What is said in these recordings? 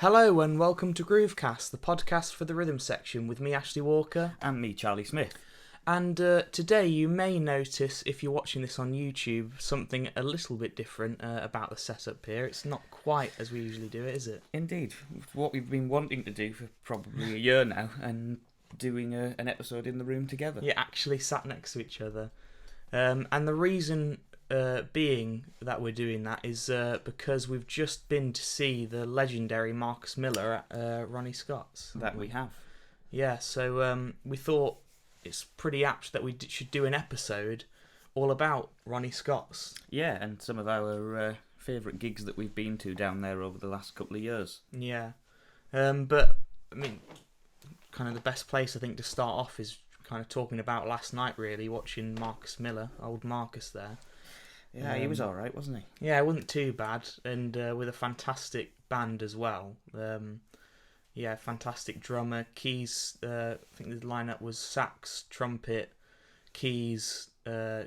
Hello and welcome to Groovecast, the podcast for the rhythm section with me, Ashley Walker. And me, Charlie Smith. And today you may notice, if you're watching this on YouTube, something a little bit different about the setup here. It's not quite as we usually do it, is it? Indeed. What we've been wanting to do for probably a year now, and doing an episode in the room together. Yeah, actually sat next to each other. And the reason being that we're doing that is because we've just been to see the legendary Marcus Miller at Ronnie Scott's. That we have. Yeah, so we thought it's pretty apt that we should do an episode all about Ronnie Scott's. Yeah, and some of our favourite gigs that we've been to down there over the last couple of years. Yeah. But, I mean, kind of the best place, I think, to start off is kind of talking about last night, really, watching Marcus Miller, old Marcus there. Yeah, he was alright, wasn't he? Yeah, it wasn't too bad, and with a fantastic band as well. Yeah, fantastic drummer. Keys, I think the lineup was sax, trumpet, keys,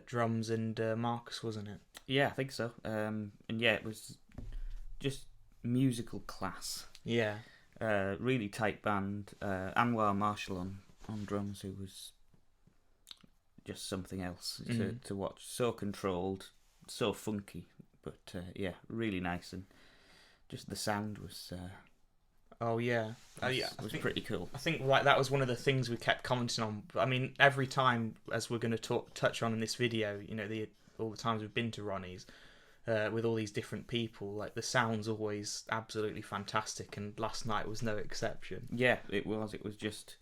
drums, and Marcus, wasn't it? Yeah, I think so. And yeah, it was just musical class. Yeah. Really tight band. Anwar Marshall on drums, who was just something else to watch. So controlled, so funky, but yeah, really nice, and just the sound was... Oh yeah, it was pretty cool. I think like that was one of the things we kept commenting on. I mean, every time, as we're going to touch on in this video, you know, all the times we've been to Ronnie's with all these different people, like the sound's always absolutely fantastic, and last night was no exception. Yeah, it was. It was just,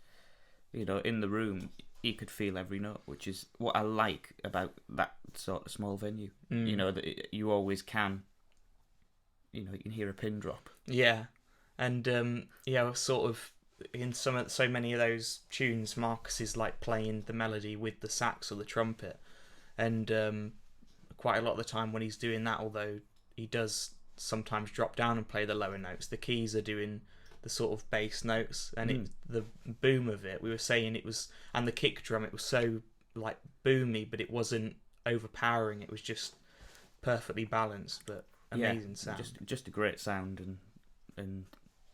you know, in the room, you could feel every note, which is what I like about that sort of small venue. You know, that you always can. You know, you can hear a pin drop. Yeah. And yeah, sort of in so many of those tunes, Marcus is like playing the melody with the sax or the trumpet, and quite a lot of the time when he's doing that, although he does sometimes drop down and play the lower notes, the keys are doing the sort of bass notes, and the boom of it. We were saying it was, and the kick drum, it was so like boomy, but it wasn't overpowering. It was just perfectly balanced, but amazing sound. Just a great sound, and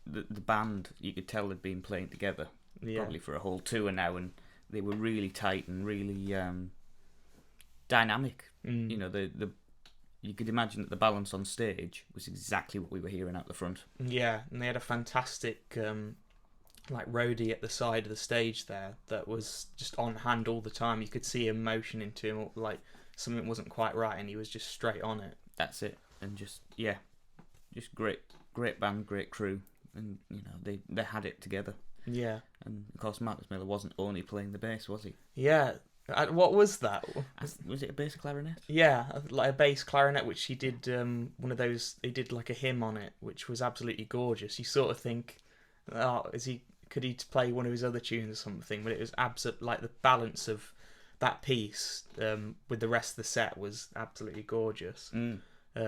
the band, you could tell they'd been playing together probably for a whole tour now, and they were really tight and really dynamic. You know, you could imagine that the balance on stage was exactly what we were hearing out the front. Yeah, and they had a fantastic like roadie at the side of the stage there that was just on hand all the time. You could see him motioning to him like something wasn't quite right, and he was just straight on it. That's it, and just great band, great crew. And you know, they had it together. Yeah. And of course, Marcus Miller wasn't only playing the bass, was he? Yeah. What was that? Was it a bass clarinet? Yeah, like a bass clarinet, which he did one of those. He did like a hymn on it, which was absolutely gorgeous. You sort of think, oh, could he play one of his other tunes or something? But it was like the balance of that piece with the rest of the set was absolutely gorgeous.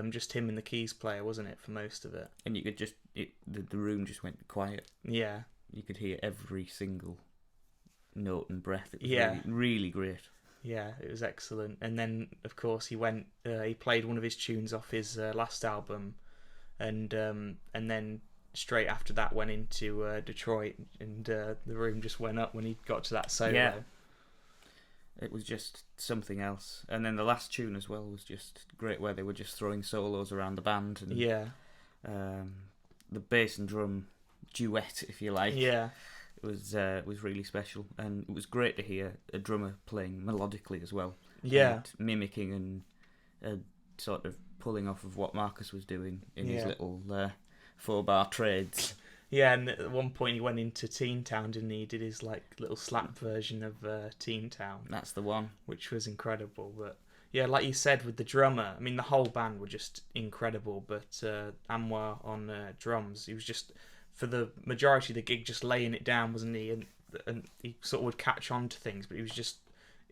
Just him and the keys player, wasn't it, for most of it? And you could the room just went quiet. Yeah. You could hear every single note and breath. It was really, really great. Yeah, it was excellent. And then, of course, he played one of his tunes off his last album, and then straight after that went into Detroit, and the room just went up when he got to that solo. Yeah. It was just something else. And then the last tune as well was just great, where they were just throwing solos around the band. And, the bass and drum duet, if you like. Yeah. It was really special. And it was great to hear a drummer playing melodically as well. Yeah. And mimicking and sort of pulling off of what Marcus was doing in his little 4-bar trades. Yeah, and at one point he went into Teen Town, didn't he? He did his like little slap version of Teen Town. That's the one. Which was incredible. But yeah, like you said with the drummer, I mean the whole band were just incredible. But Anwar on drums, he was just, for the majority of the gig, just laying it down, wasn't he? And he sort of would catch on to things, but he was just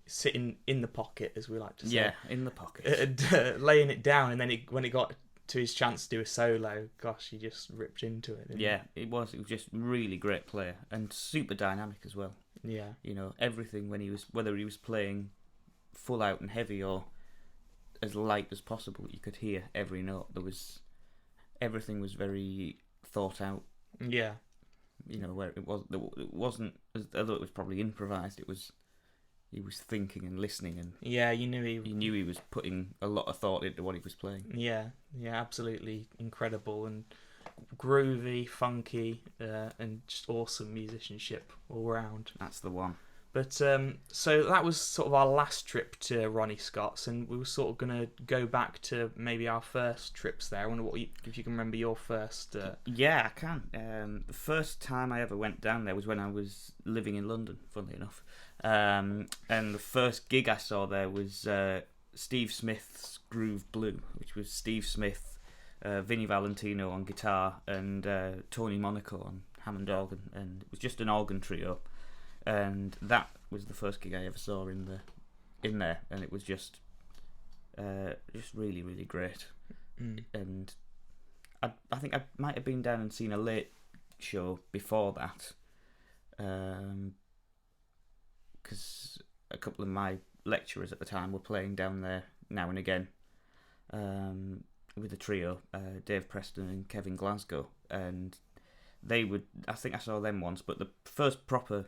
sitting in the pocket, as we like to say. Yeah, in the pocket. Laying it down, and then when it got to his chance to do a solo, gosh, he just ripped into it. Yeah, it was just really great player and super dynamic as well. Yeah, you know, everything whether he was playing full out and heavy or as light as possible, you could hear every note. Everything was very thought out. Yeah. Where it wasn't, although it was probably improvised. He was thinking and listening, and Yeah, you knew he. you knew he was putting a lot of thought into what he was playing. Yeah, yeah, absolutely incredible and groovy, funky, and just awesome musicianship all round. That's the one. But so that was sort of our last trip to Ronnie Scott's, and we were sort of gonna go back to maybe our first trips there. I wonder if you can remember your first. Yeah, I can. The first time I ever went down there was when I was living in London, funnily enough. And the first gig I saw there was Steve Smith's Groove Blue, which was Steve Smith, Vinnie Valentino on guitar, and Tony Monaco on Hammond organ, and it was just an organ trio. And that was the first gig I ever saw in there, and it was just really, really great. And I think I might have been down and seen a late show before that, because a couple of my lecturers at the time were playing down there now and again, with a trio, Dave Preston and Kevin Glasgow, and I think I saw them once, but the first proper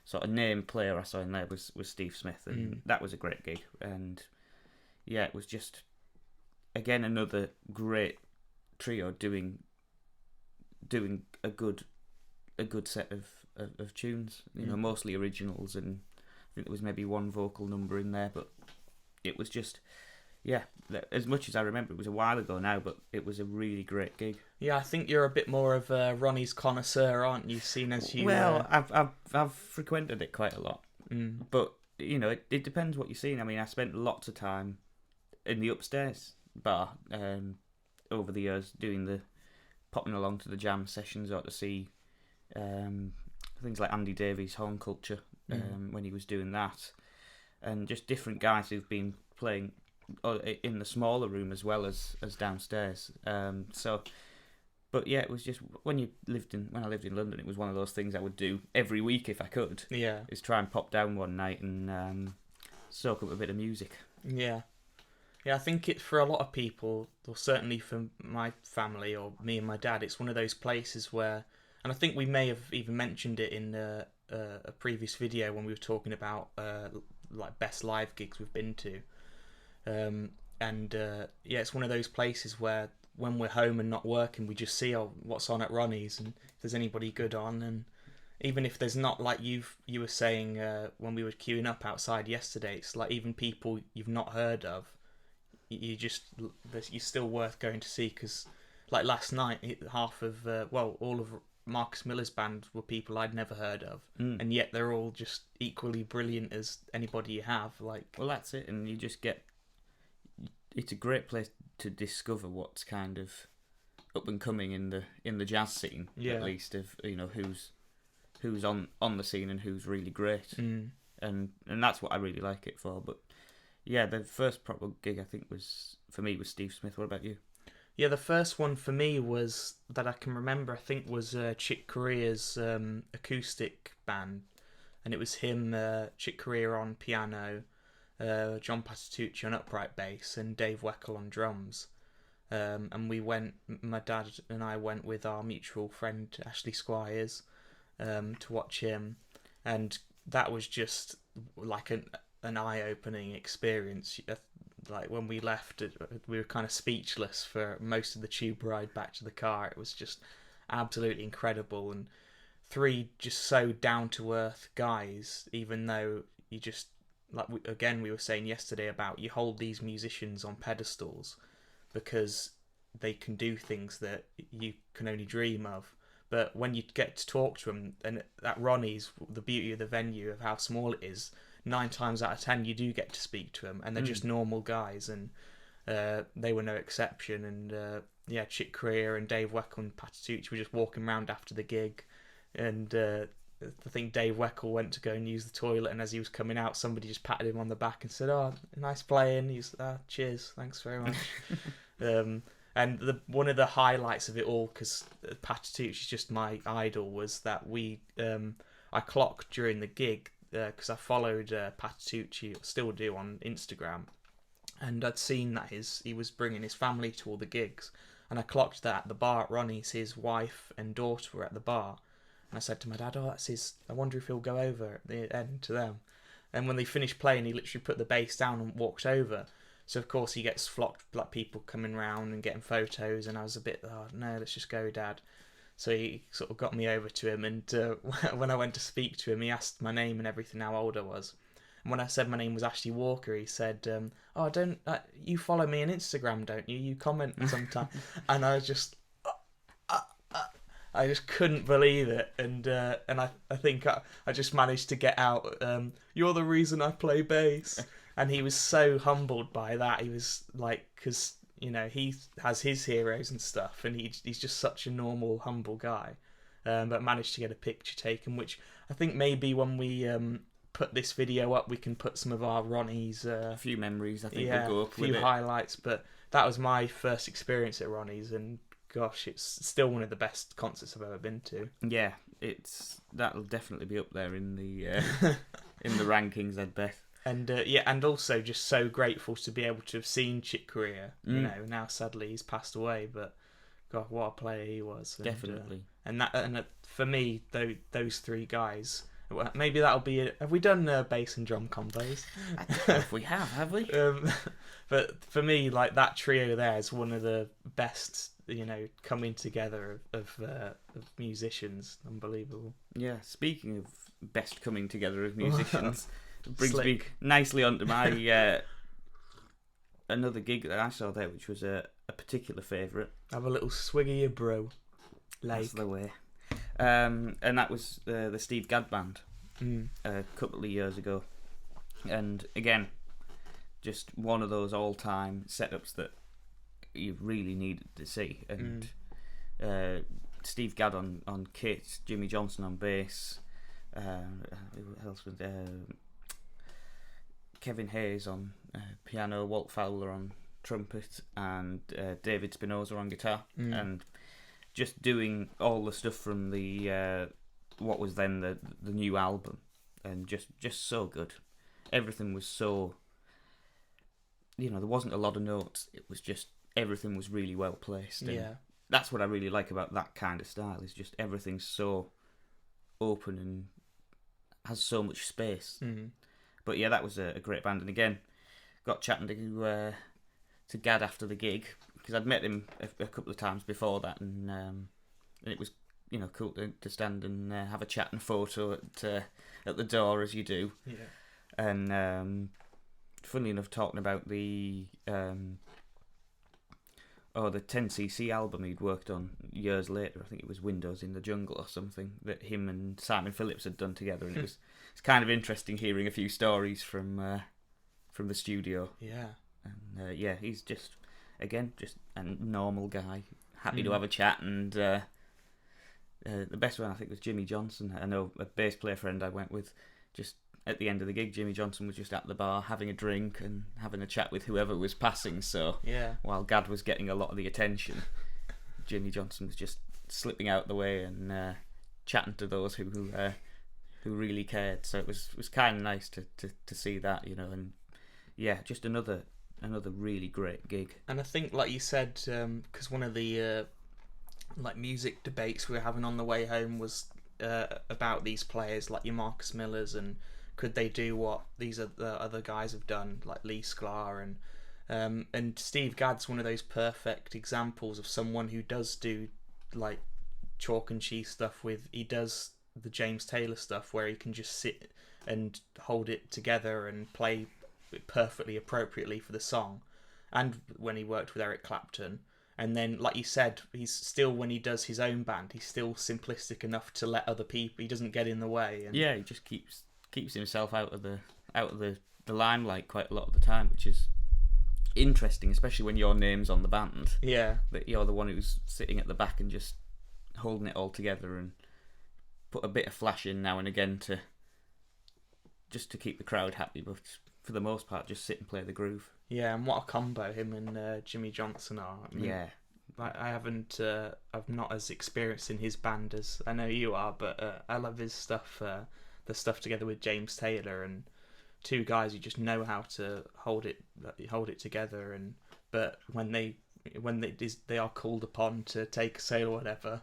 sort of name player I saw in there was Steve Smith, and that was a great gig. And yeah, it was just, again, another great trio doing a good set of tunes, mostly originals, and I think there was maybe one vocal number in there, but it was just, yeah, as much as I remember, it was a while ago now, but it was a really great gig. Yeah, I think you're a bit more of Ronnie's connoisseur, aren't you? Seen as you. Well, I've frequented it quite a lot, but it depends what you're seeing. I mean, I spent lots of time in the upstairs bar over the years, popping along to the jam sessions or to see things like Andy Davies' Horn Culture when he was doing that, and just different guys who've been playing in the smaller room as well as downstairs. But yeah, it was just when I lived in London, it was one of those things I would do every week if I could. Yeah. Is try and pop down one night and soak up a bit of music. Yeah. Yeah, I think it's for a lot of people, or certainly for my family or me and my dad, it's one of those places where, and I think we may have even mentioned it in a previous video when we were talking about like best live gigs we've been to. Yeah, it's one of those places where when we're home and not working, we just see what's on at Ronnie's, and if there's anybody good on, and even if there's not, like you were saying when we were queuing up outside yesterday, it's like even people you've not heard of, you're still worth going to see, because like last night, all of Marcus Miller's band were people I'd never heard of, and yet they're all just equally brilliant as anybody you have. Well, that's it, and you just get. It's a great place to discover what's kind of up and coming in the jazz scene, at least, of who's on the scene and who's really great, and that's what I really like it for. But yeah, the first proper gig I think was Steve Smith. What about you? Yeah, the first one for me was that I can remember. I think was Chick Corea's acoustic band, and it was him, Chick Corea on piano, John Patitucci on upright bass, and Dave Weckl on drums. And my dad and I went with our mutual friend Ashley Squires to watch him, and that was just like an eye-opening experience. Like when we left, we were kind of speechless for most of the tube ride back to the car. It was just absolutely incredible, and three just so down-to-earth guys, even though you just, like we were saying yesterday about, you hold these musicians on pedestals because they can do things that you can only dream of. But when you get to talk to them, and at Ronnie's, the beauty of the venue, of how small it is, 9 times out of 10 you do get to speak to them, and they're just normal guys, and they were no exception. And Chick Corea and Dave Weckl and Patitucci were just walking around after the gig, and I think Dave Weckl went to go and use the toilet, and as he was coming out, somebody just patted him on the back and said, "Oh, nice playing." He's cheers, thanks very much. And one of the highlights of it all, because Patitucci's just my idol, was that I clocked during the gig, because I followed Patitucci, still do, on Instagram, and I'd seen that he was bringing his family to all the gigs, And I clocked that at the bar at Ronnie's, his wife and daughter were at the bar. And I said to my dad, "Oh, that's his. I wonder if he'll go over at the end to them." And when they finished playing, he literally put the bass down and walked over. So of course he gets flocked, like people coming round and getting photos. And I was a bit, "Oh no, let's just go, Dad." So he sort of got me over to him, and when I went to speak to him, he asked my name and everything, how old I was. And when I said my name was Ashley Walker, he said, "Oh, don't you follow me on Instagram, don't you? You comment sometimes." And I was just, I just couldn't believe it, and I think I just managed to get out, "You're the reason I play bass," and he was so humbled by that. He was like, because he has his heroes and stuff, and he's just such a normal, humble guy, but managed to get a picture taken, which I think maybe when we put this video up, we can put some of our Ronnie's a few memories. I think will go up with a few it. highlights, but that was my first experience at Ronnie's, and gosh, it's still one of the best concerts I've ever been to. Yeah, that'll definitely be up there in the in the rankings, I'd bet. And and also just so grateful to be able to have seen Chick Corea. Now sadly he's passed away, but God, what a player he was. Definitely. And for me, those three guys. Maybe that'll be it. Have we done bass and drum combos? I don't know if we have we? But for me, like that trio there is one of the best, coming together of musicians. Unbelievable. Yeah. Speaking of best coming together of musicians, it brings me nicely onto my another gig that I saw there, which was a particular favourite. Have a little swig of your bro. That's the way. And that was the Steve Gadd Band a couple of years ago, and again, just one of those all-time setups that you really needed to see. And Steve Gadd on kit, Jimmy Johnson on bass, who else was there? Kevin Hayes on piano, Walt Fowler on trumpet, and David Spinoza on guitar, and just doing all the stuff from the what was then the new album, and just so good. Everything was so, there wasn't a lot of notes. It was just everything was really well placed. And that's what I really like about that kind of style. Is just everything's so open and has so much space. But yeah, that was a great band. And again, got chatting to Gadd after the gig, because I'd met him a couple of times before that, and it was cool to stand and have a chat and photo at the door, as you do. And funnily enough, talking about the 10cc album he'd worked on years later, I think it was Windows in the Jungle or something, that him and Simon Phillips had done together, and it's kind of interesting hearing a few stories from the studio. And he's just a normal guy, happy to have a chat. And the best one, I think, was Jimmy Johnson. I know a bass player friend I went with, just at the end of the gig, Jimmy Johnson was just at the bar having a drink and having a chat with whoever was passing. So while Gadd was getting a lot of the attention, Jimmy Johnson was just slipping out the way and chatting to those who really cared. So it was kind of nice to see that, and just another really great gig. And I think, like you said, because one of the music debates we were having on the way home was about these players like your Marcus Millers, and could they do what these other guys have done, like Lee Sklar, and Steve Gadd's one of those perfect examples of someone who does do like chalk and cheese stuff he does the James Taylor stuff where he can just sit and hold it together and play perfectly appropriately for the song, and when he worked with Eric Clapton. And then, like you said, he's still, when he does his own band, he's still simplistic enough to let other people, he doesn't get in the way. And he just keeps himself out of the limelight quite a lot of the time, which is interesting, especially when your name's on the band. That you're the one who's sitting at the back and just holding it all together and put a bit of flash in now and again to keep the crowd happy, but for the most part, just sit and play the groove. And what a combo him and Jimmy Johnson are. I mean, I'm not as experienced in his band as I know you are, but I love his stuff, the stuff together with James Taylor, and two guys who just know how to hold it together. But when they when they are called upon to take a sale or whatever,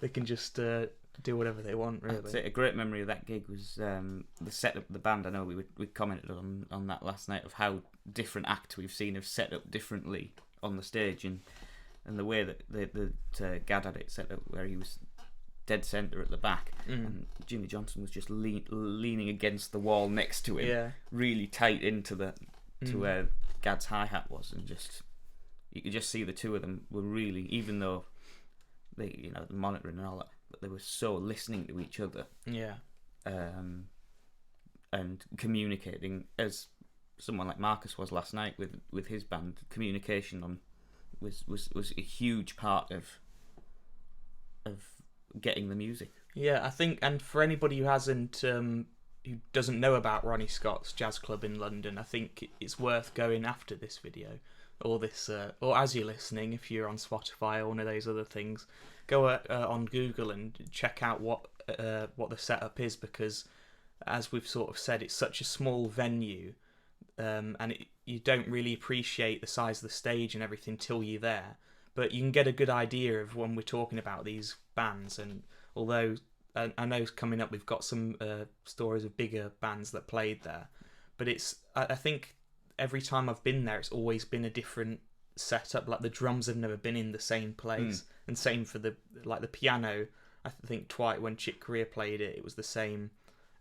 they can just do whatever they want, really. I'd say a great memory of that gig was the setup of the band. I know we commented on that last night, of how different acts we've seen have set up differently on the stage, and the way that Gad had it set up, where he was dead centre at the back, and Jimmy Johnson was just leaning against the wall next to him, really tight into to where Gad's hi-hat was, and just you could just see the two of them were really, even though they, the monitoring and all that, but they were so listening to each other, and communicating, as someone like Marcus was last night with his band. Communication was a huge part of getting the music. Yeah, I think, and for anybody who who doesn't know about Ronnie Scott's jazz club in London, I think it's worth going after this video, or as you're listening, if you're on Spotify or one of those other things, go on Google and check out what the setup is, because as we've sort of said, it's such a small venue, and you don't really appreciate the size of the stage and everything till you're there. But you can get a good idea of when we're talking about these bands, and although I know coming up we've got some stories of bigger bands that played there, but I think every time I've been there, it's always been a different setup. Like the drums have never been in the same place, and same for the piano. I think twice when Chick Corea played it, it was the same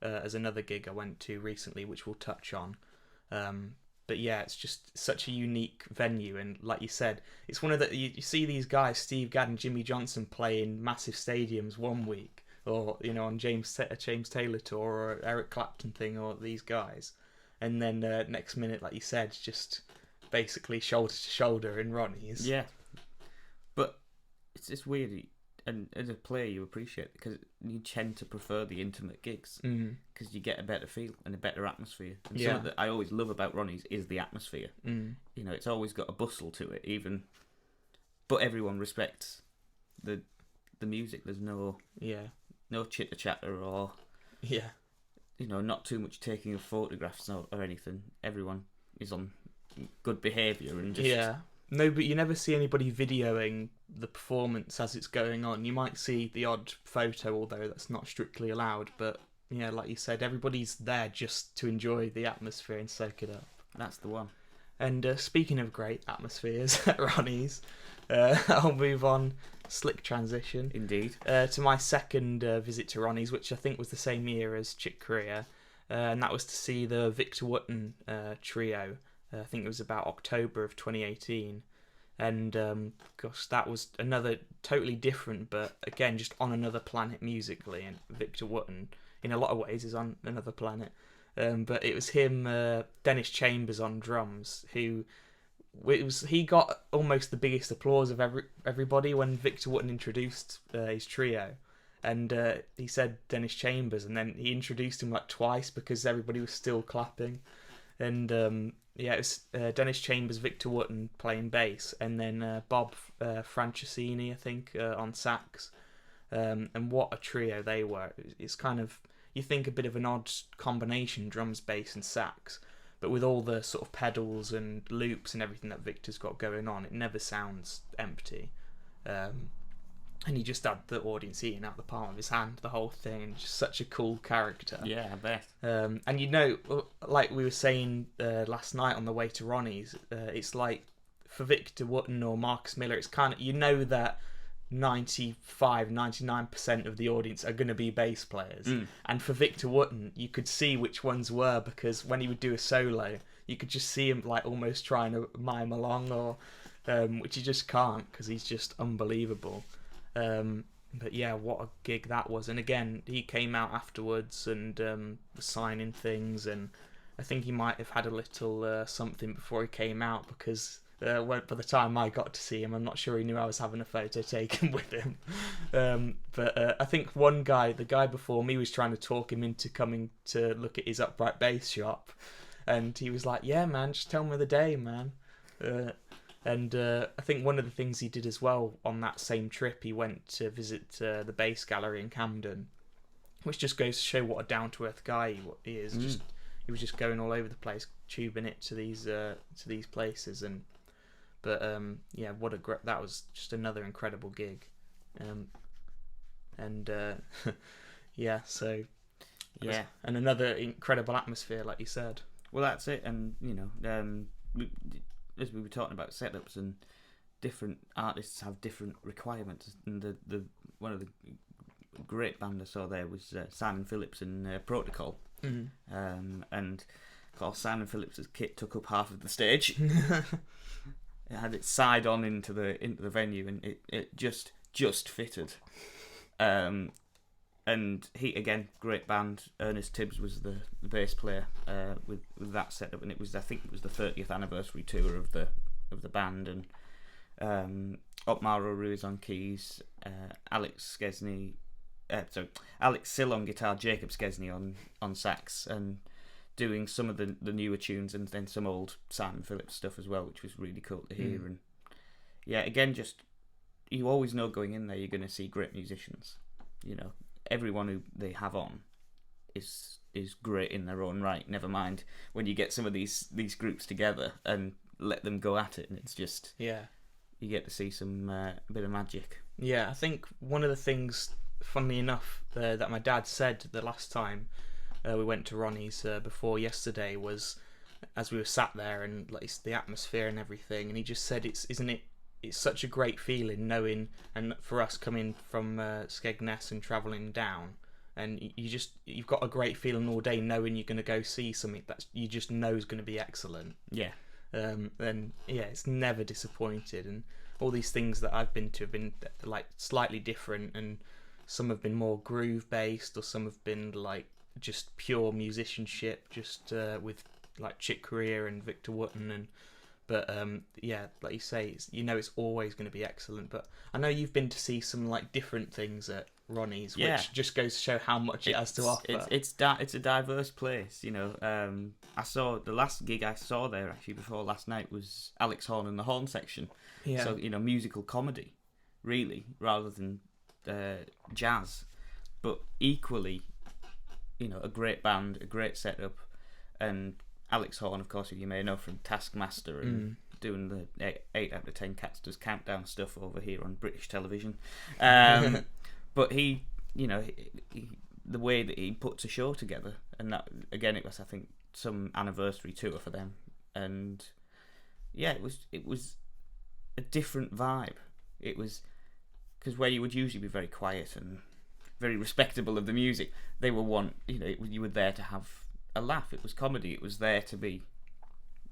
as another gig I went to recently, which we'll touch on. But yeah, it's just such a unique venue, and like you said, it's one of you see these guys, Steve Gadd and Jimmy Johnson, play in massive stadiums one week, or on James Taylor tour, or Eric Clapton thing, or these guys, and then next minute, like you said, just basically shoulder to shoulder in Ronnie's. Yeah, but it's weird, and as a player you appreciate it, because you tend to prefer the intimate gigs, because you get a better feel and a better atmosphere. And something that I always love about Ronnie's is the atmosphere. It's always got a bustle to it, but everyone respects the music. There's no chitter chatter, or not too much taking of photographs or anything. Everyone is on good behaviour and just No, but you never see anybody videoing the performance as it's going on. You might see the odd photo, although that's not strictly allowed. But yeah, like you said, everybody's there just to enjoy the atmosphere and soak it up. That's the one. And speaking of great atmospheres at Ronnie's, I'll move on. Slick transition. Indeed. To my second visit to Ronnie's, which I think was the same year as Chick Corea, and that was to see the Victor Wooten trio. I think it was about October of 2018, and gosh, that was another totally different, but again just on another planet musically. And Victor Wooten, in a lot of ways, is on another planet. But it was him, Dennis Chambers on drums, he got almost the biggest applause of everybody when Victor Wooten introduced his trio. And he said Dennis Chambers, and then he introduced him like twice because everybody was still clapping. And it was Dennis Chambers, Victor Wooten playing bass, and then Bob Franceschini, I think, on sax. And what a trio they were. It's kind of, you think a bit of an odd combination, drums, bass and sax, but with all the sort of pedals and loops and everything that Victor's got going on, it never sounds empty. And he just had the audience eating out the palm of his hand, the whole thing, and just such a cool character. Yeah, I bet. And like we were saying last night on the way to Ronnie's, it's like for Victor Wooten or Marcus Miller, it's kind of, that 99% of the audience are going to be bass players. And for Victor Wooten, you could see which ones were, because when he would do a solo, you could just see him like almost trying to mime along, or which you just can't, because he's just unbelievable. But yeah, what a gig that was. And again, he came out afterwards and was signing things, and I think he might have had a little something before he came out, because by the time I got to see him, I'm not sure he knew I was having a photo taken with him. But I think the guy before me, was trying to talk him into coming to look at his upright bass shop, and he was like, "Yeah, man, just tell me the day, man." And I think one of the things he did as well on that same trip, he went to visit the Bass Gallery in Camden, which just goes to show what a down-to-earth guy he is. He was just going all over the place, tubing it to these places. But yeah, that was just another incredible gig, and yeah, so Yeah. and another incredible atmosphere, like you said. Well, that's it, and as we were talking about setups, and different artists have different requirements, and the one of the great band I saw there was Simon Phillips and Protocol, and of course Simon Phillips' kit took up half of the stage. It had its side on into the venue, and it just fitted. And he, again, great band. Ernest Tibbs was the bass player with that setup, and I think it was the 30th anniversary tour of the band, and Otmar Ruiz on keys, Alex Sill on guitar, Jacob Skesny on sax, and doing some of the newer tunes, and then some old Simon Phillips stuff as well, which was really cool to hear. And yeah, again, just you always know going in there you're going to see great musicians. Everyone who they have on is great in their own right. Never mind when you get some of these groups together and let them go at it, and it's just you get to see some bit of magic. Yeah, I think one of the things, funnily enough, that my dad said the last time we went to Ronnie's before yesterday was, as we were sat there and like the atmosphere and everything, and he just said it's such a great feeling knowing, and for us coming from Skegness and travelling down, and you've got a great feeling all day knowing you're going to go see something that you just know is going to be excellent. Yeah. And yeah, it's never disappointed, and all these things that I've been to have been like slightly different, and some have been more groove based, or some have been like just pure musicianship, just with like Chick Corea and Victor Wooten, but yeah, like you say, it's always going to be excellent. But I know you've been to see some like different things at Ronnie's, which just goes to show how much it has to offer. It's a diverse place, I saw the last gig I saw there actually before last night was Alex Horne and the Horn Section. Yeah. So musical comedy, really, rather than jazz, but equally, a great band, a great setup, and Alex Horne, of course, if you may know from Taskmaster and doing the 8 out of 10 Cats Does Countdown stuff over here on British television. But he, the way that he puts a show together, and that, again, it was, I think, some anniversary tour for them. And yeah, it was a different vibe. It was, because where you would usually be very quiet and very respectable of the music, they were you were there to have a laugh. It was comedy. It was there to be,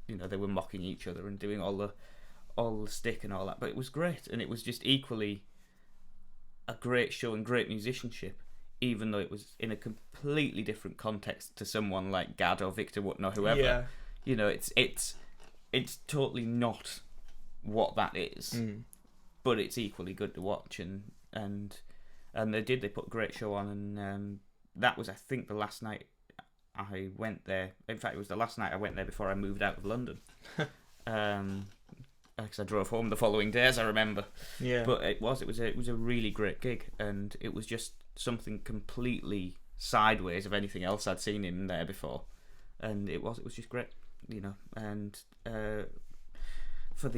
they were mocking each other and doing all the stick and all that, but it was great, and it was just equally a great show and great musicianship, even though it was in a completely different context to someone like Gad or Victor Wooten or whoever. It's totally not what that is, but it's equally good to watch, and they put a great show on, and that was, I think, the last night I went there. In fact, it was the last night I went there before I moved out of London. Because I drove home the following day, as I remember. Yeah. But it was a really great gig, and it was just something completely sideways of anything else I'd seen him there before, and it was just great, And for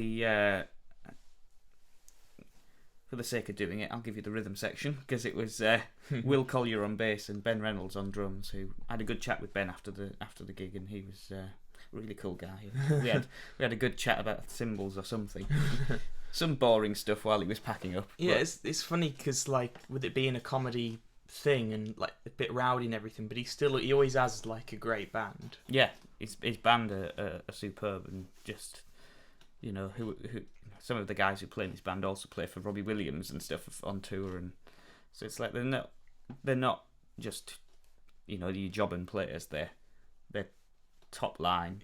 the sake of doing it, I'll give you the rhythm section, because it was Will Collier on bass and Ben Reynolds on drums. Who I had a good chat with Ben after the gig, and he was a really cool guy. We had a good chat about cymbals or something, some boring stuff while he was packing up. Yeah, it's funny because like with it being a comedy thing and like a bit rowdy and everything, but he always has like a great band. Yeah, his band are superb, and just who some of the guys who play in this band also play for Robbie Williams and stuff on tour, and so it's like they're not just your jobbing players. They're top line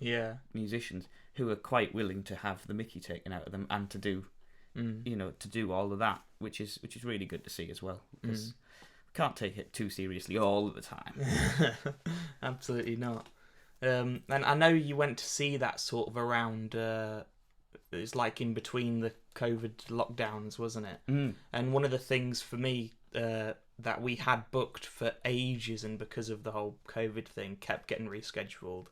musicians who are quite willing to have the mickey taken out of them and to do to do all of that, which is really good to see as well, because we can't take it too seriously all of the time. Absolutely not. And I know you went to see that sort of around. It's like in between the COVID lockdowns, wasn't it? And one of the things for me that we had booked for ages, and because of the whole COVID thing, kept getting rescheduled.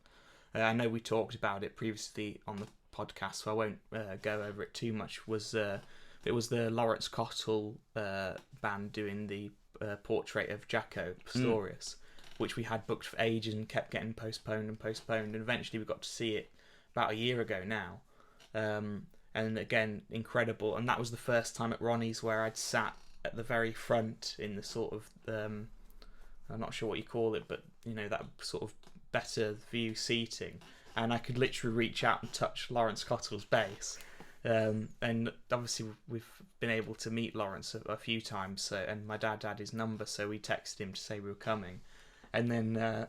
I know we talked about it previously on the podcast, so I won't go over it too much. It was the Lawrence Cottle band doing the portrait of Jacko Pastorius, which we had booked for ages and kept getting postponed, and eventually we got to see it about a year ago now. And again, incredible. And that was the first time at Ronnie's where I'd sat at the very front in the sort of I'm not sure what you call it, but that sort of better view seating, and I could literally reach out and touch Lawrence Cottle's bass. And obviously we've been able to meet Lawrence a few times, and my dad had his number, so we texted him to say we were coming. And then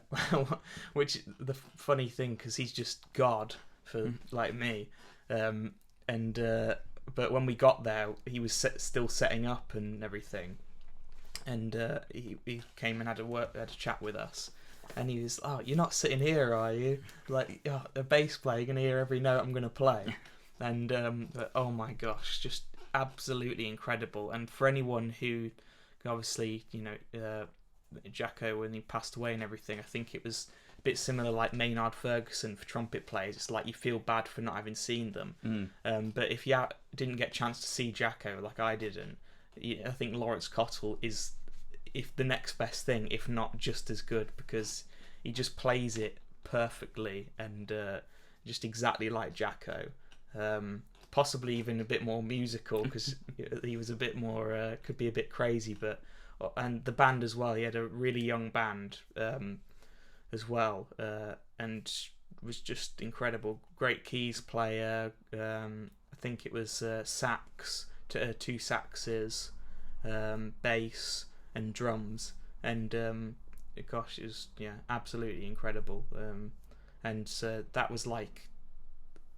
which the funny thing, because he's just God for like me, but when we got there he was still setting up and everything, and he came and had a chat with us, and he was, "Oh, you're not sitting here, are you? Like, oh, the bass player, you're gonna hear every note I'm gonna play." And oh my gosh, just absolutely incredible. And for anyone who, obviously, Jacko, when he passed away and everything, I think it was a bit similar like Maynard Ferguson for trumpet players. It's like you feel bad for not having seen them. But if you didn't get a chance to see Jacko, like I didn't, I think Lawrence Cottle is the next best thing, if not just as good, because he just plays it perfectly and just exactly like Jacko. Possibly even a bit more musical, because he was a bit more could be a bit crazy, and the band as well, he had a really young band as well, and was just incredible. Great keys player, I think it was sax, two saxes, bass and drums, and gosh, it was absolutely incredible. And so that was like,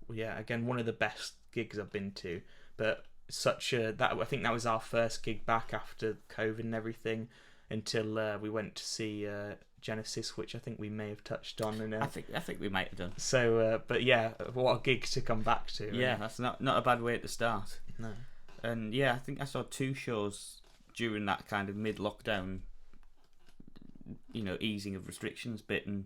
again, one of the best gigs I've been to, but I think that was our first gig back after COVID and everything, until we went to see Genesis, which I think we may have touched on. And I think we might have done. So, but what a gig to come back to. Yeah, that's not a bad way to start. No. And I think I saw 2 shows during that kind of mid-lockdown, easing of restrictions bit, and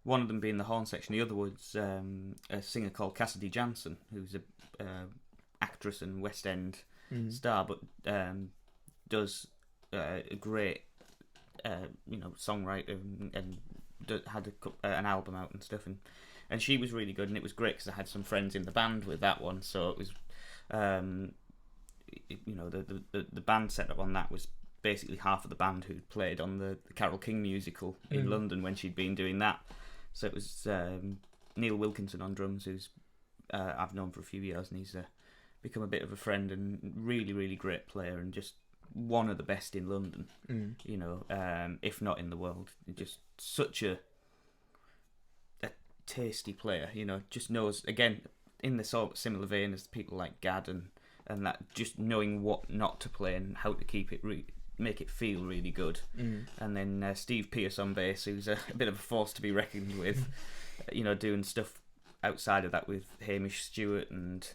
one of them being the horn section. The other was a singer called Cassidy Jansen, who's a actress and West End star, but does a great songwriter, and had an album out and stuff, and she was really good, and it was great because I had some friends in the band with that one, so it was the band setup on that was basically half of the band who played on the Carole King musical in London when she'd been doing that. So it was Neil Wilkinson on drums, who's I've known for a few years, and he's become a bit of a friend, and really, really great player, and just one of the best in London, if not in the world. Just such a tasty player, just knows, again, in the sort of similar vein as people like Gad and that, just knowing what not to play and how to keep it make it feel really good. And then Steve Pearce on bass, who's a bit of a force to be reckoned with, doing stuff outside of that with Hamish Stewart and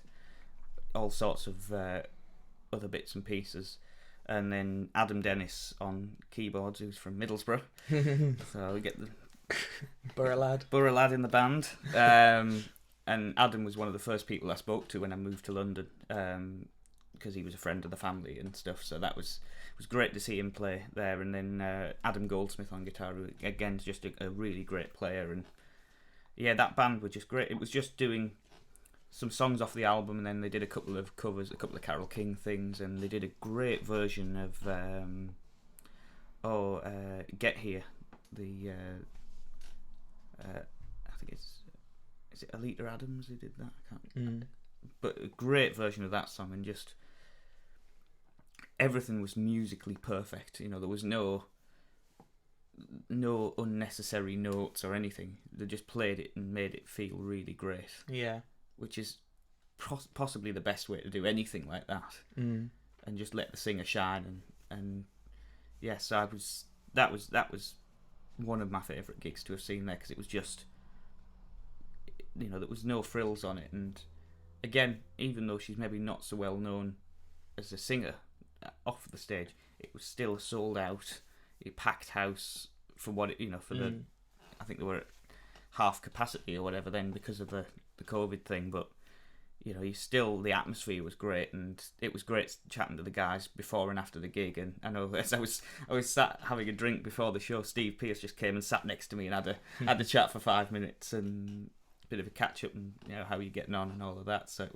all sorts of other bits and pieces. And then Adam Dennis on keyboards, who's from Middlesbrough. So we get the Borough lad in the band. And Adam was one of the first people I spoke to when I moved to London, because he was a friend of the family and stuff. So that was great to see him play there. And then Adam Goldsmith on guitar, who again is just a really great player. And that band was just great. It was just doing some songs off the album, and then they did a couple of covers, a couple of Carole King things, and they did a great version of Get Here, the I think is it Alita Adams who did that? I can't. But a great version of that song, and just everything was musically perfect. There was no unnecessary notes or anything. They just played it and made it feel really great. Yeah. Which is possibly the best way to do anything like that. And just let the singer shine. And yes, that was one of my favourite gigs to have seen there, because it was just, there was no frills on it. And again, even though she's maybe not so well known as a singer off the stage, it was still a sold out, a packed house for what it, for the, I think they were at half capacity or whatever then because of the COVID thing, but the atmosphere was great, and it was great chatting to the guys before and after the gig. And I know as I was sat having a drink before the show, Steve Pearce just came and sat next to me and had a chat for 5 minutes and a bit of a catch up, and how you're getting on and all of that. So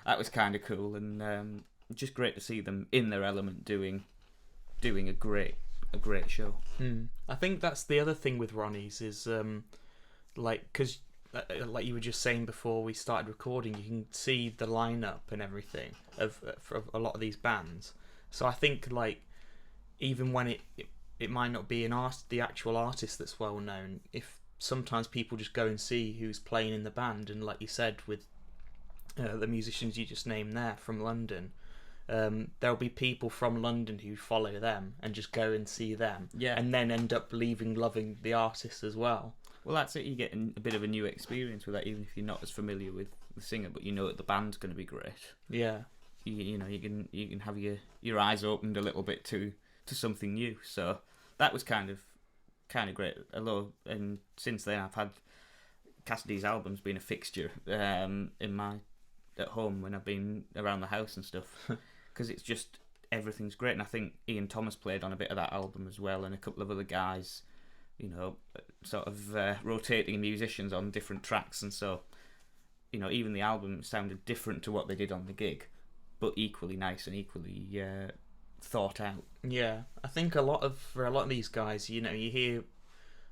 that was kind of cool, and just great to see them in their element doing a great show. I think that's the other thing with Ronnie's is because like you were just saying before we started recording, you can see the lineup and everything of for a lot of these bands. So I think like even when it might not be the actual artist that's well known, if sometimes people just go and see who's playing in the band, and like you said with the musicians you just named there from London, there'll be people from London who follow them and just go and see them, and then end up loving the artist as well. Well, that's it. You get a bit of a new experience with that, even if you're not as familiar with the singer, but you know that the band's going to be great. Yeah, you can have your eyes opened a little bit to something new. So that was kind of great. Although, and since then I've had Cassidy's albums being a fixture at home when I've been around the house and stuff, because it's just everything's great. And I think Ian Thomas played on a bit of that album as well, and a couple of other guys. Sort of rotating musicians on different tracks, and so even the album sounded different to what they did on the gig, but equally nice and equally thought out. Yeah, I think for a lot of these guys, you hear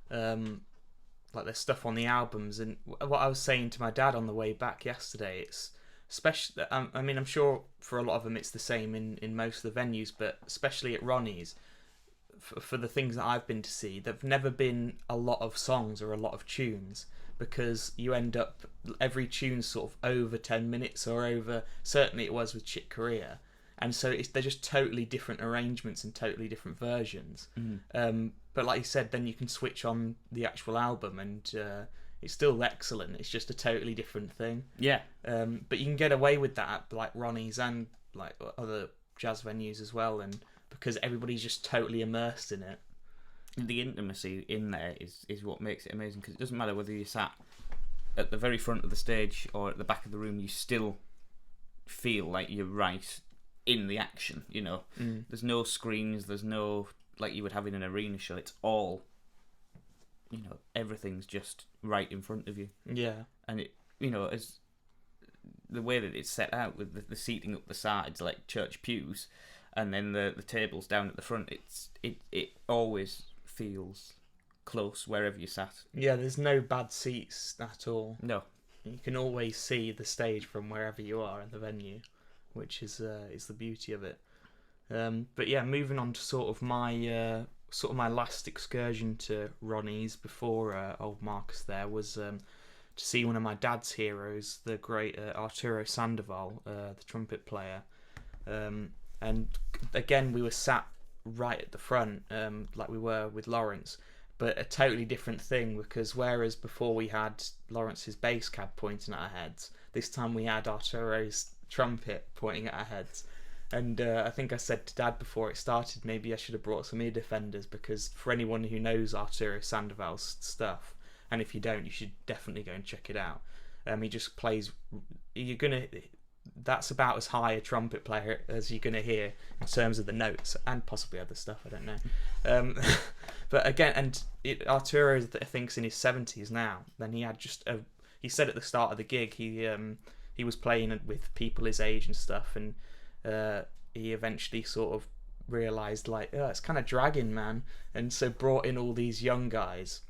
like their stuff on the albums, and what I was saying to my dad on the way back yesterday, it's especially, I mean, I'm sure for a lot of them it's the same in most of the venues, but especially at Ronnie's. For the things that I've been to see, there've never been a lot of songs or a lot of tunes, because you end up every tune's sort of over 10 minutes or over. Certainly it was with Chick Corea, and so they're just totally different arrangements and totally different versions. But like you said, then you can switch on the actual album and it's still excellent. It's just a totally different thing. Yeah. But you can get away with that at like Ronnie's and like other jazz venues as well, and because everybody's just totally immersed in it. The intimacy in there is what makes it amazing, because it doesn't matter whether you sat at the very front of the stage or at the back of the room, you still feel like you're right in the action. There's no screens, there's no, like you would have in an arena show, it's all, everything's just right in front of you. Yeah. And it, as the way that it's set out with the seating up the sides like church pews, and then the tables down at the front, it always feels close wherever you sat. Yeah, there's no bad seats at all. No. You can always see the stage from wherever you are in the venue, which is the beauty of it. But yeah, moving on to sort of my last excursion to Ronnie's before old Marcus there was to see one of my dad's heroes, the great Arturo Sandoval, the trumpet player. And again, we were sat right at the front, like we were with Lawrence, but a totally different thing, because whereas before we had Lawrence's bass cab pointing at our heads, this time we had Arturo's trumpet pointing at our heads. And I think I said to Dad before it started, maybe I should have brought some ear defenders, because for anyone who knows Arturo Sandoval's stuff, and if you don't, you should definitely go and check it out. He just plays. That's about as high a trumpet player as you're going to hear in terms of the notes, and possibly other stuff, I don't know. But again, and Arturo thinks in his 70s now. Then he had he said at the start of the gig he was playing with people his age and stuff, and he eventually sort of realised like, oh, it's kind of dragging, man, and so brought in all these young guys.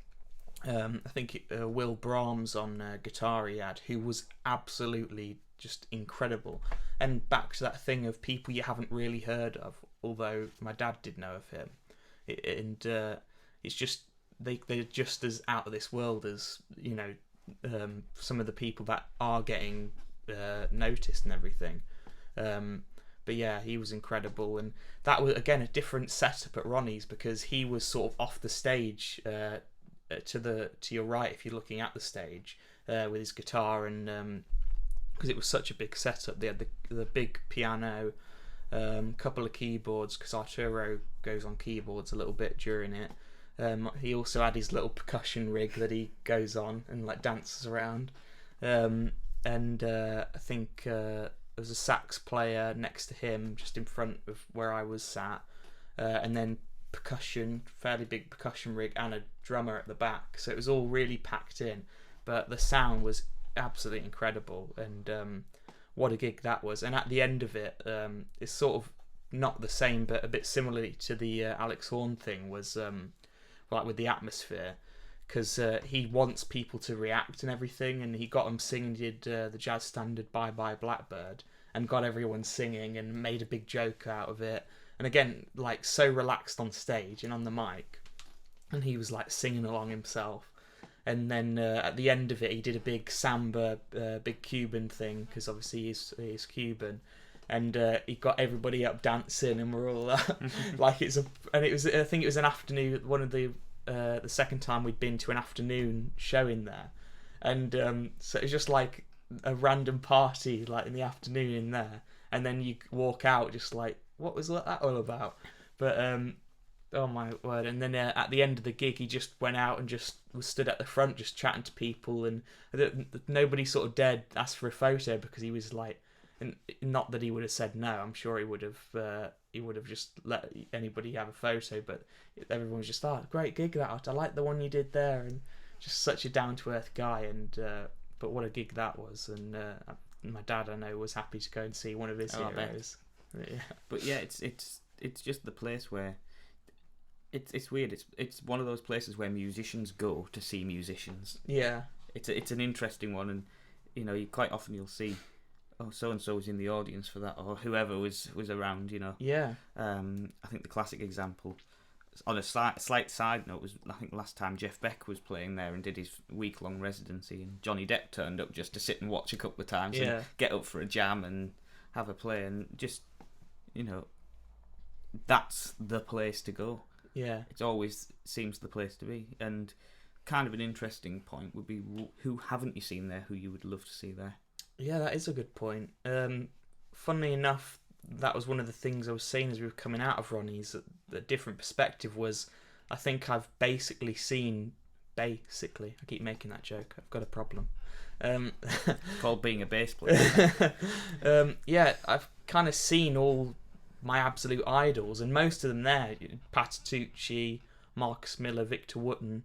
I think Will Brahms on guitar he had, who was absolutely just incredible. And back to that thing of people you haven't really heard of, although my dad did know of him. It's just they're just as out of this world as some of the people that are getting noticed and everything. But yeah, he was incredible, and that was again a different setup at Ronnie's, because he was sort of off the stage to your right if you're looking at the stage with his guitar, and because it was such a big setup. They had the big piano, couple of keyboards, because Arturo goes on keyboards a little bit during it. He also had his little percussion rig that he goes on and like dances around. And and I think there was a sax player next to him, just in front of where I was sat, and then percussion, fairly big percussion rig, and a drummer at the back. So it was all really packed in, but the sound was absolutely incredible, and what a gig that was. And at the end of it, it's sort of not the same, but a bit similarly to the Alex Horn thing, was like with the atmosphere, because he wants people to react and everything, and he got them singing. Did the jazz standard "Bye Bye Blackbird" and got everyone singing and made a big joke out of it. And again, like, so relaxed on stage and on the mic, and he was like singing along himself. And then at the end of it, he did a big samba, big Cuban thing, because obviously he's Cuban, and he got everybody up dancing, and we're all like, I think it was an afternoon, one of the second time we'd been to an afternoon show in there, and so it was just like a random party, like in the afternoon in there, and then you walk out just like, what was that all about? But oh my word. And then at the end of the gig, he just went out and just was stood at the front just chatting to people, and nobody sort of dared ask for a photo, because he was like, and not that he would have said no, I'm sure he would have just let anybody have a photo, but everyone was just, great gig that, I like the one you did there, and just such a down-to-earth guy. And but what a gig that was. And my dad, I know, was happy to go and see one of his heroes. Yeah. But yeah, it's just the place where it's weird. It's one of those places where musicians go to see musicians. Yeah. It's an interesting one, and you quite often you'll see, oh, so and so was in the audience for that, or whoever was around. Yeah. I think the classic example, on a slight side note, was, I think, last time Jeff Beck was playing there and did his week-long residency, and Johnny Depp turned up just to sit and watch a couple of times, and get up for a jam and have a play, and just, that's the place to go. Yeah. It always seems the place to be. And kind of an interesting point would be, who haven't you seen there who you would love to see there? Yeah, that is a good point. Funnily enough, that was one of the things I was saying as we were coming out of Ronnie's. The different perspective was, I think I've basically seen... I keep making that joke. I've got a problem. Called being a bass player. Yeah, I've kind of seen all my absolute idols, and most of them there: Pat Tucci, Marcus Miller, Victor Wooten.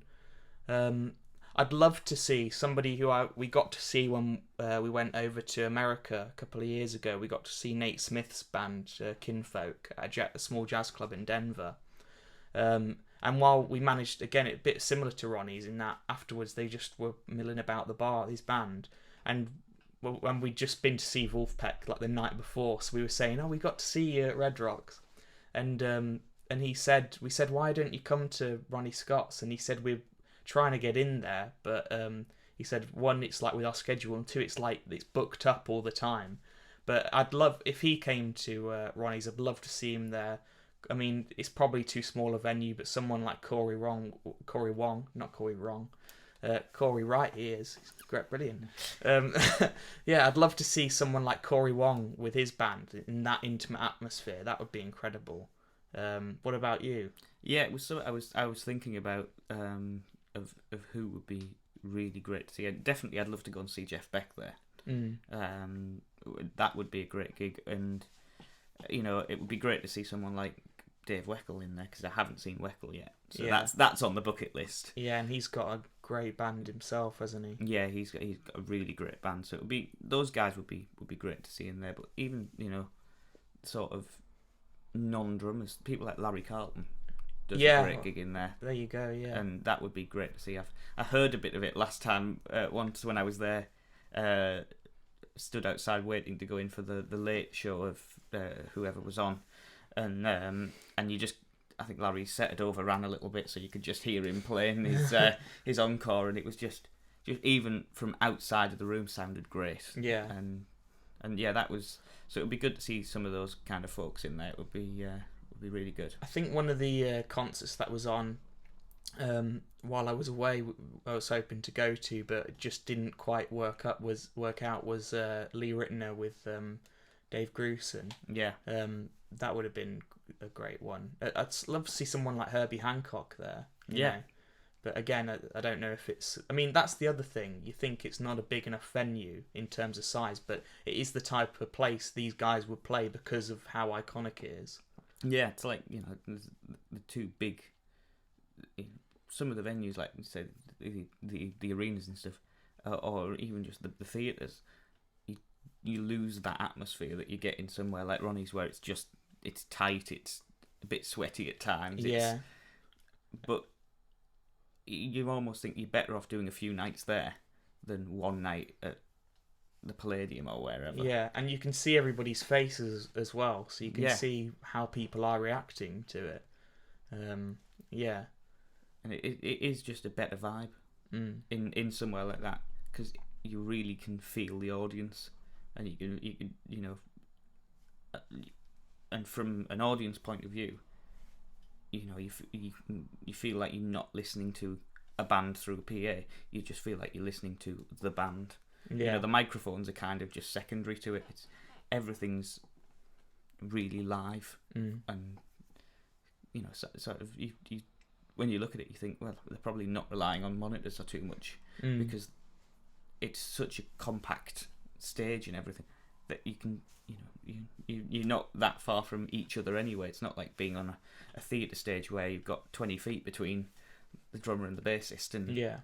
I'd love to see somebody who we got to see when we went over to America a couple of years ago. We got to see Nate Smith's band, Kinfolk, at a small jazz club in Denver. And while we managed, again, a bit similar to Ronnie's in that afterwards they just were milling about the bar, this band, and when we'd just been to see Wolfpack like the night before, so we were saying, we got to see you at Red Rocks, and we said, why don't you come to Ronnie Scott's? And he said, we're trying to get in there, but he said, one, it's like with our schedule, and two, it's like it's booked up all the time. But I'd love, if he came to Ronnie's, I'd love to see him there. I mean, it's probably too small a venue, but someone like Corey Wrong, Corey Wright, he is. He's great, brilliant. Yeah, I'd love to see someone like Corey Wong with his band in that intimate atmosphere. That would be incredible. What about you? Yeah, it was. So I was thinking about of who would be really great to see. Definitely, I'd love to go and see Jeff Beck there. That would be a great gig, and it would be great to see someone like Dave Weckl in there, because I haven't seen Weckl yet, so that's on the bucket list. Yeah, and he's got a great band himself, hasn't he? Yeah, he's got a really great band, so it would be, those guys would be great to see in there. But even sort of non-drummers, people like Larry Carlton does a great gig in there. There you go. Yeah, and that would be great to see. I heard a bit of it last time once when I was there. Stood outside waiting to go in for the late show of whoever was on, and you just, I think Larry set it overran a little bit, so you could just hear him playing his encore, and it was just even from outside of the room sounded great. Yeah, and yeah, that was, so it would be good to see some of those kind of folks in there. It would be really good. I think one of the concerts that was on while I was away, I was hoping to go to, but it just didn't quite work out. Was Lee Ritenour with Dave Grusin. Yeah, that would have been a great one. I'd love to see someone like Herbie Hancock there. You know? But again, I don't know if it's... I mean, that's the other thing. You think it's not a big enough venue in terms of size, but it is the type of place these guys would play because of how iconic it is. Yeah, it's like, the two big... Some of the venues, like you say, the arenas and stuff, or even just the theatres, you lose that atmosphere that you get in somewhere like Ronnie's, where it's tight, it's a bit sweaty at times. Yeah. But you almost think you're better off doing a few nights there than one night at the Palladium or wherever. Yeah, and you can see everybody's faces as well, so you can see how people are reacting to it. Yeah. And it is just a better vibe in somewhere like that, because you really can feel the audience, and you can and from an audience point of view, you feel like you're not listening to a band through a PA. You just feel like you're listening to the band. Yeah. The microphones are kind of just secondary to it. Everything's really live, and sort of you when you look at it, you think, well, they're probably not relying on monitors or too much, because it's such a compact stage and everything that you can, you're not that far from each other anyway. It's not like being on a theatre stage where you've got 20 feet between the drummer and the bassist, and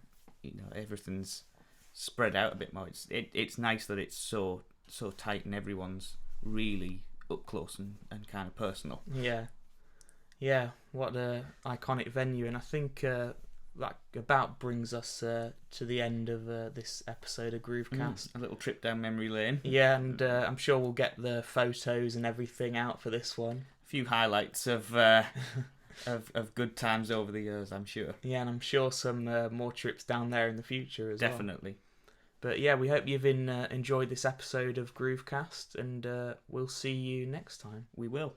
everything's spread out a bit more. It's nice that it's so tight and everyone's really up close and kind of personal. Yeah, what a iconic venue, and I think that about brings us to the end of this episode of Groovecast. A little trip down memory lane. Yeah, and I'm sure we'll get the photos and everything out for this one. A few highlights of good times over the years, I'm sure. Yeah, and I'm sure some more trips down there in the future as well. Definitely. But yeah, we hope you've enjoyed this episode of Groovecast, and we'll see you next time. We will.